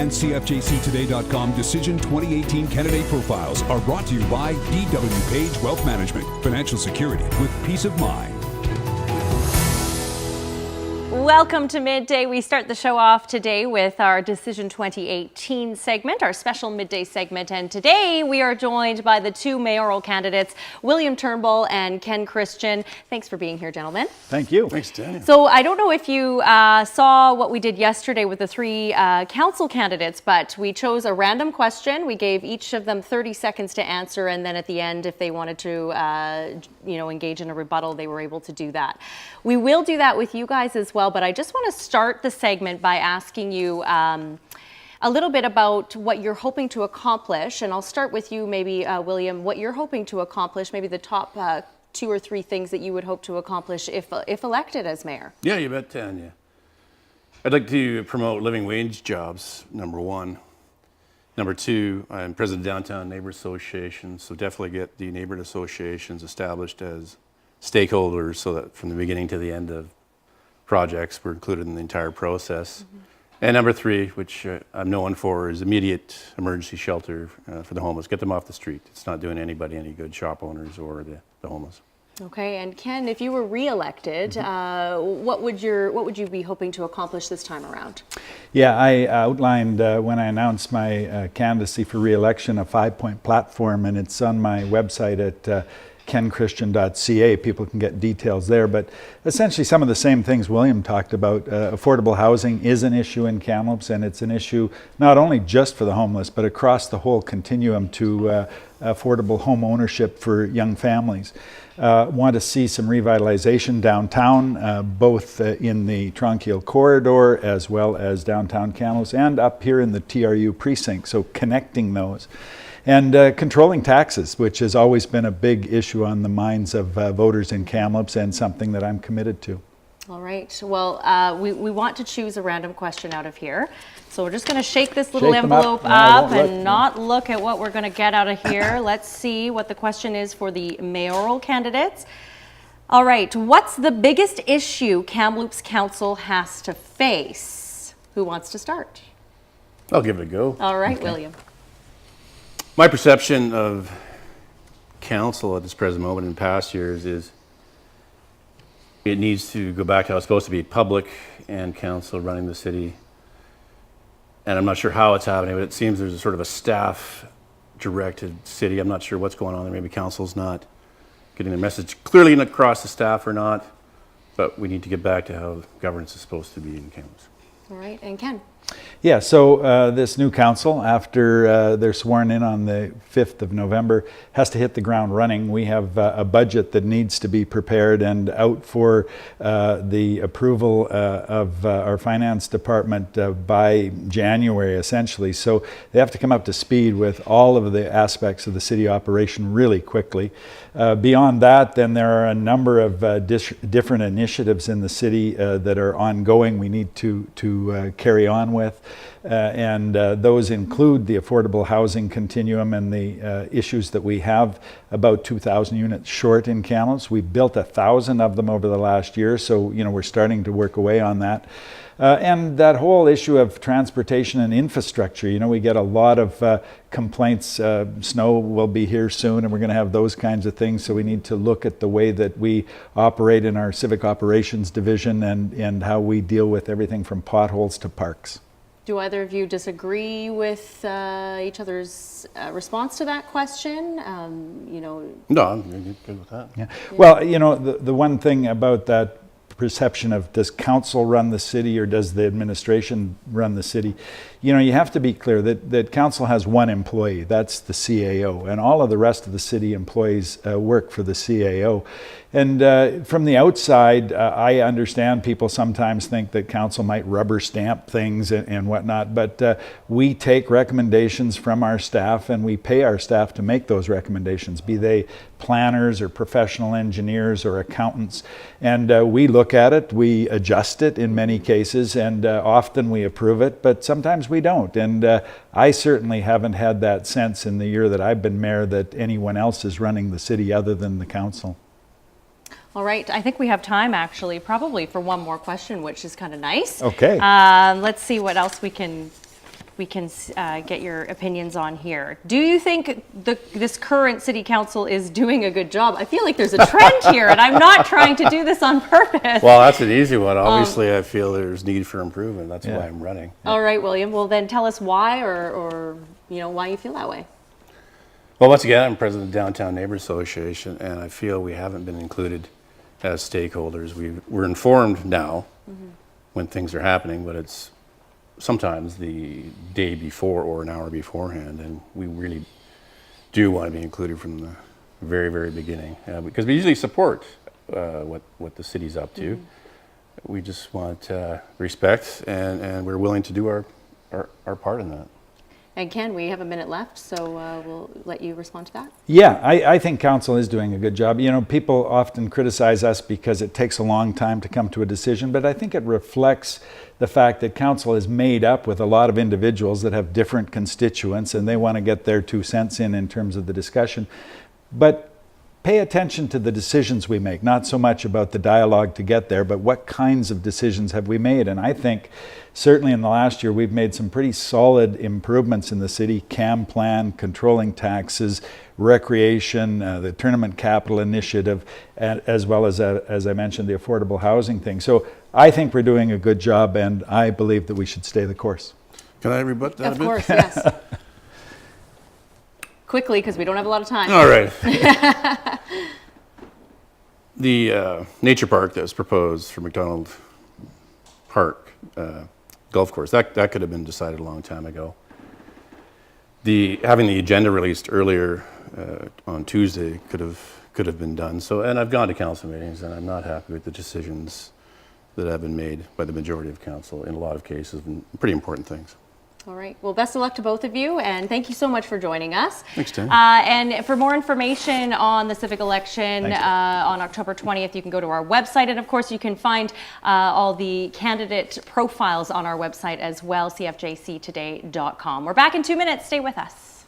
and CFJCtoday.com Decision 2018 Candidate Profiles are brought to you by D.W. Page Wealth Management. Financial security with peace of mind. Welcome to Midday. We start the show off today with our Decision 2018 segment, our special Midday segment. And today we are joined by the two mayoral candidates, William Turnbull and Ken Christian. Thanks for being here, gentlemen. Thank you. Thanks, Tanya. So I don't know if you saw what we did yesterday with the three council candidates, but we chose a random question. We gave each of them 30 seconds to answer, and then at the end, if they wanted to engage in a rebuttal, they were able to do that. We will do that with you guys as well, but I just want to start the segment by asking you a little bit about what you're hoping to accomplish. And I'll start with you, maybe, William, what you're hoping to accomplish, maybe the top 2 or 3 things that you would hope to accomplish if elected as mayor. Yeah, you bet, Tanya. I'd like to promote living wage jobs, number 1. Number 2, I'm president of Downtown Neighbor Association, so definitely get the neighborhood associations established as stakeholders so that from the beginning to the end of projects we're included in the entire process. Mm-hmm. And number 3, which I'm known for, is immediate emergency shelter for the homeless. Get them off the street. It's not doing anybody any good, shop owners or the homeless. Okay, and Ken, if you were re-elected, what would you be hoping to accomplish this time around? Yeah, I outlined when I announced my candidacy for re-election a 5-point platform, and it's on my website at kenchristian.ca. People can get details there, but essentially some of the same things William talked about. Affordable housing is an issue in Kamloops, and it's an issue not only just for the homeless, but across the whole continuum to affordable home ownership for young families. Want to see some revitalization downtown, both in the Tronquil corridor as well as downtown Kamloops and up here in the TRU precinct, so connecting those. And controlling taxes, which has always been a big issue on the minds of voters in Kamloops and something that I'm committed to. All right. Well, we want to choose a random question out of here. So we're just going to shake this little envelope up and not look at what we're going to get out of here. Let's see what the question is for the mayoral candidates. All right. What's the biggest issue Kamloops Council has to face? Who wants to start? I'll give it a go. All right, okay. William. My perception of council at this present moment in past years is it needs to go back to how it's supposed to be, public and council running the city. And I'm not sure how it's happening, but it seems there's a sort of a staff-directed city. I'm not sure what's going on there. Maybe council's not getting the message clearly across the staff or not, but we need to get back to how governance is supposed to be in Kamloops. All right, and Ken? Yeah, so this new council, after they're sworn in on the 5th of November, has to hit the ground running. We have a budget that needs to be prepared and out for the approval of our finance department by January, essentially. So they have to come up to speed with all of the aspects of the city operation really quickly. Beyond that, then there are a number of different initiatives in the city that are ongoing we need to carry on with. And those include the affordable housing continuum and the issues that we have, about 2,000 units short in Kamloops. We built 1,000 of them over the last year, so we're starting to work away on that. And that whole issue of transportation and infrastructure, we get a lot of complaints. Snow will be here soon, and we're going to have those kinds of things. So we need to look at the way that we operate in our civic operations division and how we deal with everything from potholes to parks. Do either of you disagree with each other's response to that question? No, I'm good with that. Yeah. Well, the one thing about that perception of does council run the city or does the administration run the city, you have to be clear that council has one employee, that's the CAO, and all of the rest of the city employees work for the CAO. And from the outside, I understand people sometimes think that council might rubber stamp things and whatnot, but we take recommendations from our staff and we pay our staff to make those recommendations, be they planners or professional engineers or accountants. And we look at it, we adjust it in many cases, and often we approve it, but sometimes we don't. And I certainly haven't had that sense in the year that I've been mayor that anyone else is running the city other than the council. All right, I think we have time actually probably for one more question, which is kind of nice. Okay. Let's see what else we can we can get your opinions on here. Do you think this current city council is doing a good job? I feel like there's a trend here, and I'm not trying to do this on purpose. Well, that's an easy one. Obviously, I feel there's need for improvement. That's why I'm running. All right, William. Well, then tell us why, or why you feel that way. Well, once again, I'm president of the Downtown Neighbors Association, and I feel we haven't been included as stakeholders. We're informed now when things are happening, but it's sometimes the day before or an hour beforehand, and we really do want to be included from the very, very beginning, because we usually support what the city's up to. We just want respect, and we're willing to do our part in that. And Ken, we have a minute left, so we'll let you respond to that. Yeah, I think council is doing a good job. People often criticize us because it takes a long time to come to a decision, but I think it reflects the fact that council is made up with a lot of individuals that have different constituents, and they want to get their 2 cents in terms of the discussion. But pay attention to the decisions we make, not so much about the dialogue to get there, but what kinds of decisions have we made. And I think certainly in the last year, we've made some pretty solid improvements in the city: CAM plan, controlling taxes, recreation, the tournament capital initiative, as well as I mentioned, the affordable housing thing. So I think we're doing a good job, and I believe that we should stay the course. Can I rebut that a bit? Of course, yes. Quickly, because we don't have a lot of time. All right. The nature park that was proposed for McDonald Park golf course, that could have been decided a long time ago. Having the agenda released earlier on Tuesday could have been done. So, and I've gone to council meetings, and I'm not happy with the decisions that have been made by the majority of council in a lot of cases, and pretty important things. All right. Well, best of luck to both of you, and thank you so much for joining us. Thanks, Tim. And for more information on the civic election on October 20th, you can go to our website, and of course, you can find all the candidate profiles on our website as well, cfjctoday.com. We're back in 2 minutes. Stay with us.